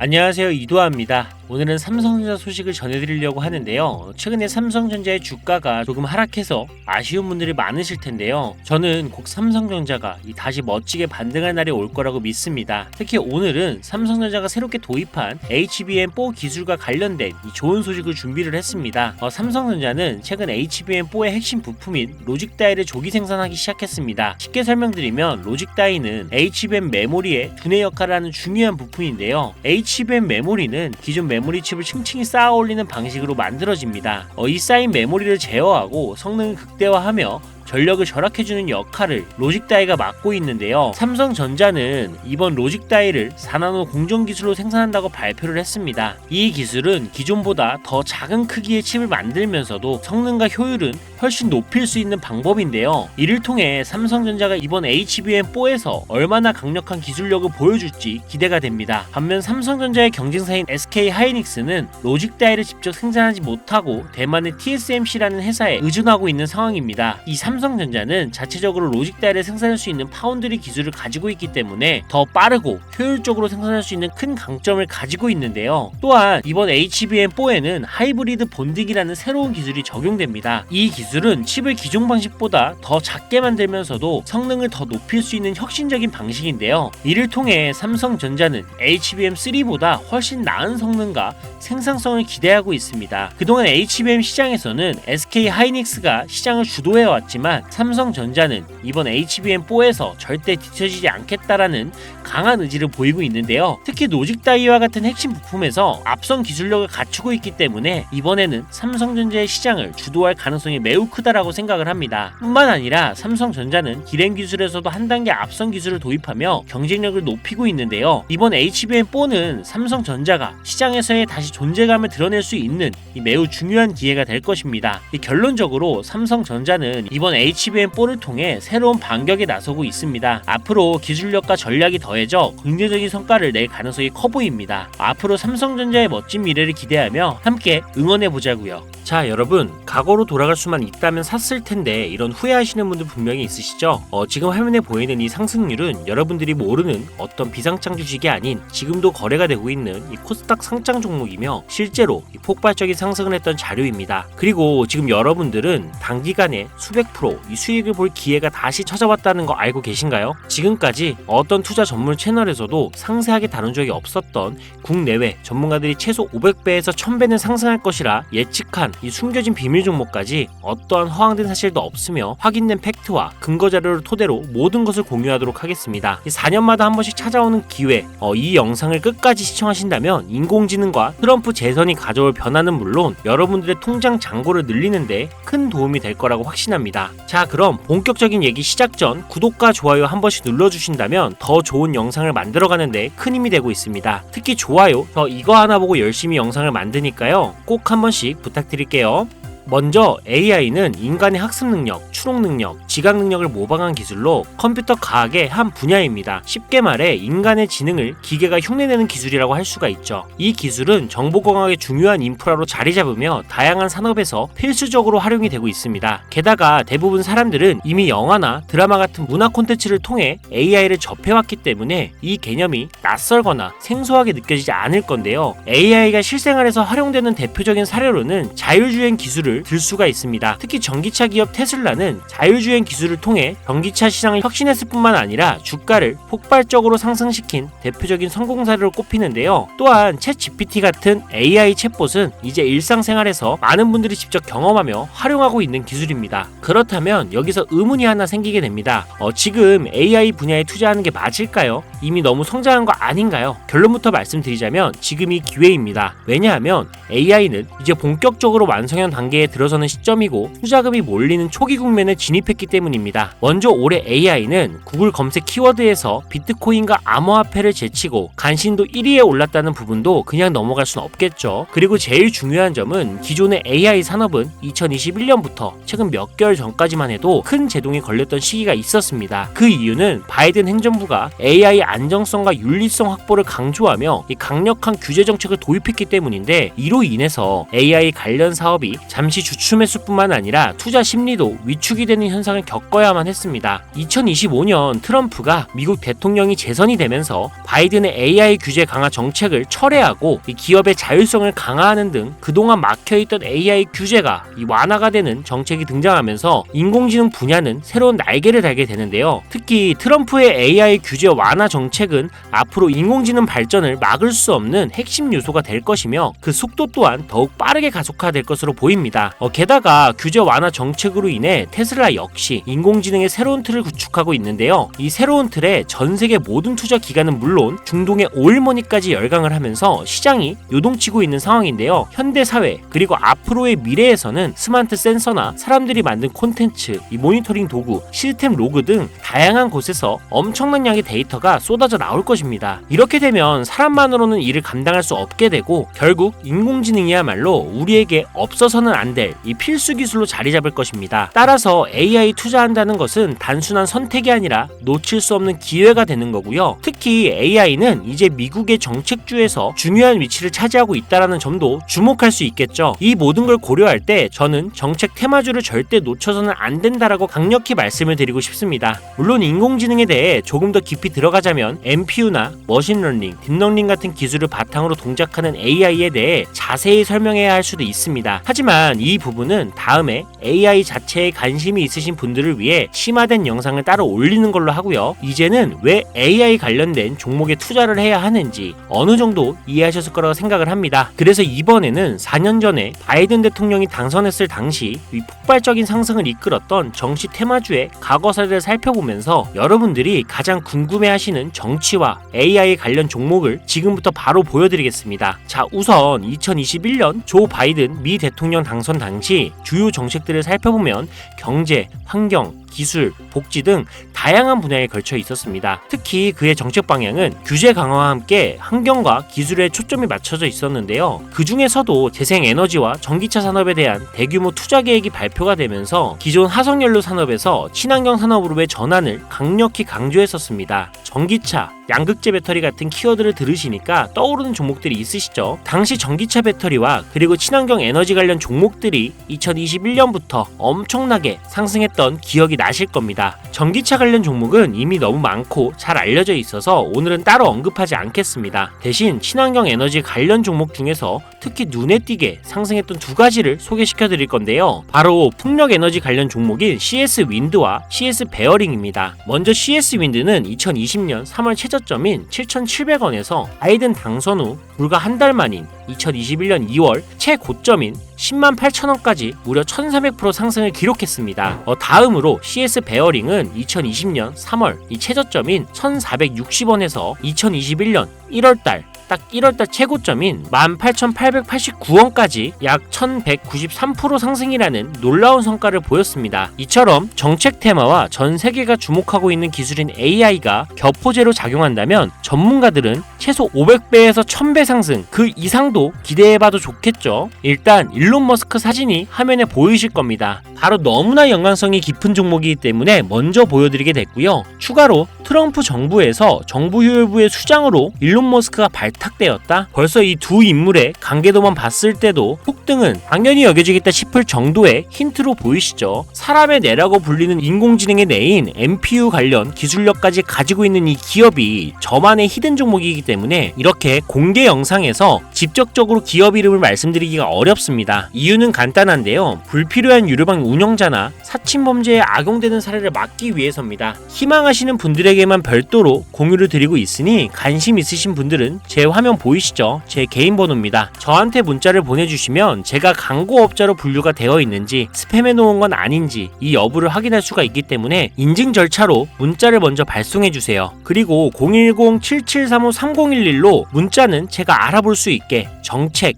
안녕하세요, 이도아입니다. 오늘은 삼성전자 소식을 전해드리려고 하는데요. 최근에 삼성전자의 주가가 조금 하락해서 아쉬운 분들이 많으실 텐데요. 저는 곧 삼성전자가 다시 멋지게 반등할 날이 올 거라고 믿습니다. 특히 오늘은 삼성전자가 새롭게 도입한 HBM4 기술과 관련된 이 좋은 소식을 준비를 했습니다. 삼성전자는 최근 HBM4의 핵심 부품인 로직 다이를 조기 생산하기 시작했습니다. 쉽게 설명드리면 로직 다이는 HBM 메모리의 두뇌 역할을 하는 중요한 부품인데요. HBM 메모리는 기존 메모리 칩을 층층이 쌓아 올리는 방식으로 만들어집니다. 이 쌓인 메모리를 제어하고 성능을 극대화하며 전력을 절약해주는 역할을 로직 다이가 맡고 있는데요. 삼성전자는 이번 로직 다이를 4나노 공정 기술로 생산한다고 발표를 했습니다. 이 기술은 기존보다 더 작은 크기의 칩을 만들면서도 성능과 효율은 훨씬 높일 수 있는 방법인데요. 이를 통해 삼성전자가 이번 HBM4에서 얼마나 강력한 기술력을 보여줄지 기대가 됩니다. 반면 삼성전자의 경쟁사인 SK 하이닉스는 로직 다이를 직접 생산하지 못하고 대만의 TSMC라는 회사에 의존하고 있는 상황입니다. 이 삼성전자는 자체적으로 로직 다이를 생산할 수 있는 파운드리 기술을 가지고 있기 때문에 더 빠르고 효율적으로 생산할 수 있는 큰 강점을 가지고 있는데요. 또한 이번 HBM4에는 하이브리드 본딩이라는 새로운 기술이 적용됩니다. 이 기술은 칩을 기존 방식보다 더 작게 만들면서도 성능을 더 높일 수 있는 혁신적인 방식인데요. 이를 통해 삼성전자는 HBM3보다 훨씬 나은 성능과 생산성을 기대하고 있습니다. 그동안 HBM 시장에서는 SK 하이닉스가 시장을 주도해왔지만 삼성전자는 이번 HBM4에서 절대 뒤처지지 않겠다라는 강한 의지를 보이고 있는데요. 특히 로직 다이와 같은 핵심 부품에서 앞선 기술력을 갖추고 있기 때문에 이번에는 삼성전자의 시장을 주도할 가능성이 매우 크다라고 생각을 합니다. 뿐만 아니라 삼성전자는 기램 기술에서도 한 단계 앞선 기술을 도입하며 경쟁력을 높이고 있는데요. 이번 HBM4는 삼성전자가 시장에서의 다시 존재감을 드러낼 수 있는 매우 중요한 기회가 될 것입니다. 결론적으로 삼성전자는 이번 HBM4를 통해 새로운 반격에 나서고 있습니다. 앞으로 기술력과 전략이 더해져 긍정적인 성과를 낼 가능성이 커 보입니다. 앞으로 삼성전자의 멋진 미래를 기대하며 함께 응원해보자고요. 자, 여러분, 과거로 돌아갈 수만 있다면 샀을 텐데 이런 후회하시는 분들 분명히 있으시죠? 지금 화면에 보이는 이 상승률은 여러분들이 모르는 어떤 비상장 주식이 아닌 지금도 거래가 되고 있는 이 코스닥 상장 종목이며 실제로 이 폭발적인 상승을 했던 자료입니다. 그리고 지금 여러분들은 단기간에 수백 프로 이 수익을 볼 기회가 다시 찾아왔다는 거 알고 계신가요? 지금까지 어떤 투자 전문 채널에서도 상세하게 다룬 적이 없었던 국내외 전문가들이 최소 500배에서 1000배는 상승할 것이라 예측한 이 숨겨진 비밀 종목까지 어떠한 허황된 사실도 없으며 확인된 팩트와 근거 자료를 토대로 모든 것을 공유하도록 하겠습니다. 4년마다 한 번씩 찾아오는 기회, 이 영상을 끝까지 시청하신다면 인공지능과 트럼프 재선이 가져올 변화는 물론 여러분들의 통장 잔고를 늘리는데 큰 도움이 될 거라고 확신합니다. 자, 그럼 본격적인 얘기 시작 전 구독과 좋아요 한 번씩 눌러주신다면 더 좋은 영상을 만들어가는데 큰 힘이 되고 있습니다. 특히 좋아요, 저 이거 하나 보고 열심히 영상을 만드니까요. 꼭 한 번씩 부탁드릴게요. 먼저 AI는 인간의 학습 능력, 추론 능력, 지각 능력을 모방한 기술로 컴퓨터 과학의 한 분야입니다. 쉽게 말해 인간의 지능을 기계가 흉내내는 기술이라고 할 수가 있죠. 이 기술은 정보공학의 중요한 인프라로 자리 잡으며 다양한 산업에서 필수적으로 활용이 되고 있습니다. 게다가 대부분 사람들은 이미 영화나 드라마 같은 문화 콘텐츠를 통해 AI를 접해왔기 때문에 이 개념이 낯설거나 생소하게 느껴지지 않을 건데요. AI가 실생활에서 활용되는 대표적인 사례로는 자율주행 기술을 들 수가 있습니다. 특히 전기차 기업 테슬라는 자율주행 기술을 통해 전기차 시장을 혁신했을 뿐만 아니라 주가를 폭발적으로 상승시킨 대표적인 성공 사례로 꼽히는데요. 또한 챗 GPT 같은 AI 챗봇은 이제 일상생활에서 많은 분들이 직접 경험하며 활용하고 있는 기술입니다. 그렇다면 여기서 의문이 하나 생기게 됩니다. 지금 AI 분야에 투자하는 게 맞을까요? 이미 너무 성장한 거 아닌가요? 결론부터 말씀드리자면 지금이 기회입니다. 왜냐하면 AI는 이제 본격적으로 완성형 단계에 들어서는 시점이고 투자금이 몰리는 초기 국면에 진입했기 때문입니다. 먼저 올해 AI는 구글 검색 키워드에서 비트코인과 암호화폐를 제치고 간신도 1위에 올랐다는 부분도 그냥 넘어갈 순 없겠죠. 그리고 제일 중요한 점은 기존의 AI 산업은 2021년부터 최근 몇 개월 전까지만 해도 큰 제동이 걸렸던 시기가 있었습니다. 그 이유는 바이든 행정부가 AI 안정성과 윤리성 확보를 강조하며 이 강력한 규제 정책을 도입했기 때문인데 이로 인해서 AI 관련 사업이 잠시 당시 주춤 매수뿐만 아니라 투자 심리도 위축이 되는 현상을 겪어야만 했습니다. 2025년 트럼프가 미국 대통령이 재선이 되면서 바이든의 AI 규제 강화 정책을 철회하고 기업의 자율성을 강화하는 등 그동안 막혀있던 AI 규제가 완화가 되는 정책이 등장하면서 인공지능 분야는 새로운 날개를 달게 되는데요. 특히 트럼프의 AI 규제 완화 정책은 앞으로 인공지능 발전을 막을 수 없는 핵심 요소가 될 것이며 그 속도 또한 더욱 빠르게 가속화될 것으로 보입니다. 게다가 규제 완화 정책으로 인해 테슬라 역시 인공지능의 새로운 틀을 구축하고 있는데요. 이 새로운 틀에 전 세계 모든 투자 기관은 물론 중동의 오일머니까지 열강을 하면서 시장이 요동치고 있는 상황인데요. 현대 사회 그리고 앞으로의 미래에서는 스마트 센서나 사람들이 만든 콘텐츠, 이 모니터링 도구, 시스템 로그 등 다양한 곳에서 엄청난 양의 데이터가 쏟아져 나올 것입니다. 이렇게 되면 사람만으로는 이를 감당할 수 없게 되고 결국 인공지능이야말로 우리에게 없어서는 안 될 이 필수 기술로 자리 잡을 것입니다. 따라서 AI 투자한다는 것은 단순한 선택이 아니라 놓칠 수 없는 기회가 되는 거고요. 특히 AI는 이제 미국의 정책주에서 중요한 위치를 차지하고 있다는 점도 주목할 수 있겠죠. 이 모든 걸 고려할 때 저는 정책 테마주를 절대 놓쳐서는 안 된다라고 강력히 말씀을 드리고 싶습니다. 물론 인공지능에 대해 조금 더 깊이 들어가자면 NPU나 머신러닝, 딥러닝 같은 기술을 바탕으로 동작하는 AI에 대해 자세히 설명해야 할 수도 있습니다. 하지만 이 부분은 다음에 AI 자체에 관심이 있으신 분들을 위해 심화된 영상을 따로 올리는 걸로 하고요. 이제는 왜 AI 관련된 종목에 투자를 해야 하는지 어느 정도 이해하셨을 거라고 생각을 합니다. 그래서 이번에는 4년 전에 바이든 대통령이 당선했을 당시 이 폭발적인 상승을 이끌었던 정치 테마주의 과거사를 살펴보면서 여러분들이 가장 궁금해하시는 정치와 AI 관련 종목을 지금부터 바로 보여드리겠습니다. 자, 우선 2021년 조 바이든 미 대통령 당선 당시 주요 정책들을 살펴보면 경제, 환경, 기술, 복지 등 다양한 분야에 걸쳐 있었습니다. 특히 그의 정책 방향은 규제 강화와 함께 환경과 기술에 초점이 맞춰져 있었는데요. 그 중에서도 재생에너지와 전기차 산업에 대한 대규모 투자 계획이 발표가 되면서 기존 화석연료 산업에서 친환경 산업으로의 전환을 강력히 강조했었습니다. 전기차, 양극재 배터리 같은 키워드를 들으시니까 떠오르는 종목들이 있으시죠? 당시 전기차 배터리와 그리고 친환경 에너지 관련 종목들이 2021년부터 엄청나게 상승했던 기억이 나실 겁니다. 전기차 관련 종목은 이미 너무 많고 잘 알려져 있어서 오늘은 따로 언급하지 않겠습니다. 대신 친환경 에너지 관련 종목 중에서 특히 눈에 띄게 상승했던 두 가지를 소개시켜 드릴 건데요. 바로 풍력 에너지 관련 종목인 CS 윈드와 CS 베어링입니다. 먼저 CS 윈드는 2020년 3월 최저점인 7,700원에서 바이든 당선 후 불과 한 달 만인 2021년 2월 최고점인 108,000원까지 무려 1300% 상승을 기록했습니다. 다음으로 CS 베어링은 2020년 3월 이 최저점인 1460원에서 2021년 1월달 딱 1월달 최고점인 18,889원까지 약 1193% 상승이라는 놀라운 성과를 보였습니다. 이처럼 정책 테마와 전 세계가 주목하고 있는 기술인 AI가 격포제로 작용한다면 전문가들은 최소 500배에서 1000배 상승 그 이상도 기대해봐도 좋겠죠. 일단 일론 머스크 사진이 화면에 보이실 겁니다. 바로 너무나 연관성이 깊은 종목이기 때문에 먼저 보여드리게 됐고요. 추가로 트럼프 정부에서 정부효율부의 수장으로 일론 머스크가 발탁되었다. 벌써 이 두 인물의 관계도만 봤을 때도 폭등은 당연히 여겨지겠다 싶을 정도의 힌트로 보이시죠. 사람의 뇌라고 불리는 인공지능의 뇌인 NPU 관련 기술력까지 가지고 있는 이 기업이 저만의 히든 종목이기 때문에 이렇게 공개 영상에서 직접적으로 기업 이름을 말씀드리기가 어렵습니다. 이유는 간단한데요. 불필요한 유료방 운영자나 사칭범죄에 악용되는 사례를 막기 위해서입니다. 희망하시는 분들에게만 별도로 공유를 드리고 있으니 관심 있으신 분들은 제 화면 보이시죠? 제 개인 번호입니다. 저한테 문자를 보내주시면 제가 광고업자로 분류가 되어 있는지 스팸해 놓은 건 아닌지 이 여부를 확인할 수가 있기 때문에 인증 절차로 문자를 먼저 발송해주세요. 그리고 010-7735-3011로 문자는 제가 알아볼 수 있게 정책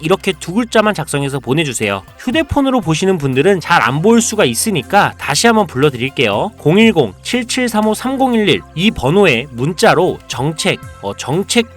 이렇게 두 글자만 작성해서 보내주세요. 휴대폰으로 보시는 분들은 잘 안 보일 수가 있으니까 다시 한번 불러드릴게요. 010-7735-3011 이 번호에 문자로 정책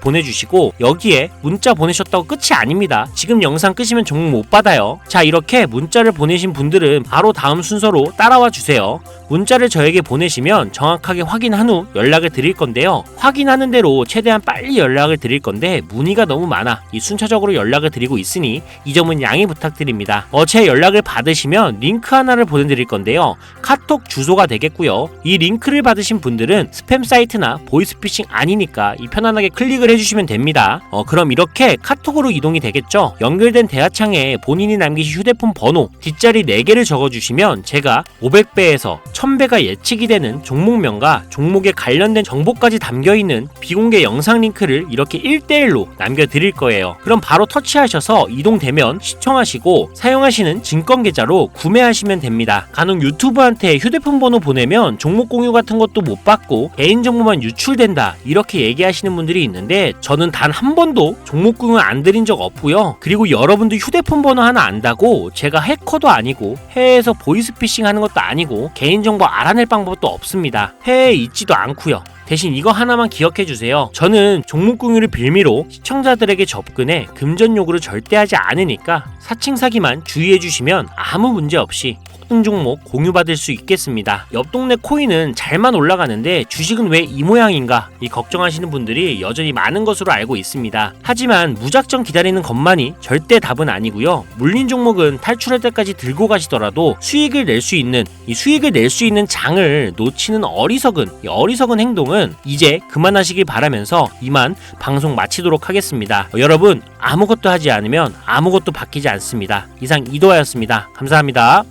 보내주시고 여기에 문자 보내셨다고 끝이 아닙니다. 지금 영상 끄시면 종목 못 받아요. 자, 이렇게 문자를 보내신 분들은 바로 다음 순서로 따라와 주세요. 문자를 저에게 보내시면 정확하게 확인한 후 연락을 드릴 건데요. 확인하는 대로 최대한 빨리 연락을 드릴 건데 문의가 너무 많아 이 순차적으로 정기적으로 연락을 드리고 있으니 이 점은 양해 부탁드립니다. 제 연락을 받으시면 링크 하나를 보내드릴 건데요. 카톡 주소가 되겠고요. 이 링크를 받으신 분들은 스팸 사이트나 보이스피싱 아니니까 편안하게 클릭을 해주시면 됩니다. 그럼 이렇게 카톡으로 이동이 되겠죠. 연결된 대화창에 본인이 남기신 휴대폰 번호 뒷자리 4개를 적어주시면 제가 500배에서 1000배가 예측이 되는 종목명과 종목에 관련된 정보까지 담겨있는 비공개 영상 링크를 이렇게 1대1로 남겨드릴 거예요. 그럼 바로 터치하셔서 이동되면 시청하시고 사용하시는 증권계좌로 구매하시면 됩니다. 간혹 유튜브한테 휴대폰 번호 보내면 종목 공유 같은 것도 못 받고 개인정보만 유출된다 이렇게 얘기하시는 분들이 있는데 저는 단 한 번도 종목 공유 안 드린 적 없고요. 그리고 여러분도 휴대폰 번호 하나 안다고 제가 해커도 아니고 해외에서 보이스피싱 하는 것도 아니고 개인정보 알아낼 방법도 없습니다. 해외에 있지도 않고요. 대신 이거 하나만 기억해주세요. 저는 종목 공유를 빌미로 시청자들에게 접근해 금전 요구를 절대 하지 않으니까 사칭 사기만 주의해주시면 아무 문제 없이 특정 종목 공유받을 수 있겠습니다. 옆 동네 코인은 잘만 올라가는데 주식은 왜 이 모양인가 걱정하시는 분들이 여전히 많은 것으로 알고 있습니다. 하지만 무작정 기다리는 것만이 절대 답은 아니고요. 물린 종목은 탈출할 때까지 들고 가시더라도 수익을 낼 수 있는 장을 놓치는 어리석은 행동은 이제 그만하시길 바라면서 이만 방송 마치도록 하겠습니다. 여러분 아무것도 하지 않으면 아무것도 바뀌지 않습니다. 이상 이도하였습니다. 감사합니다.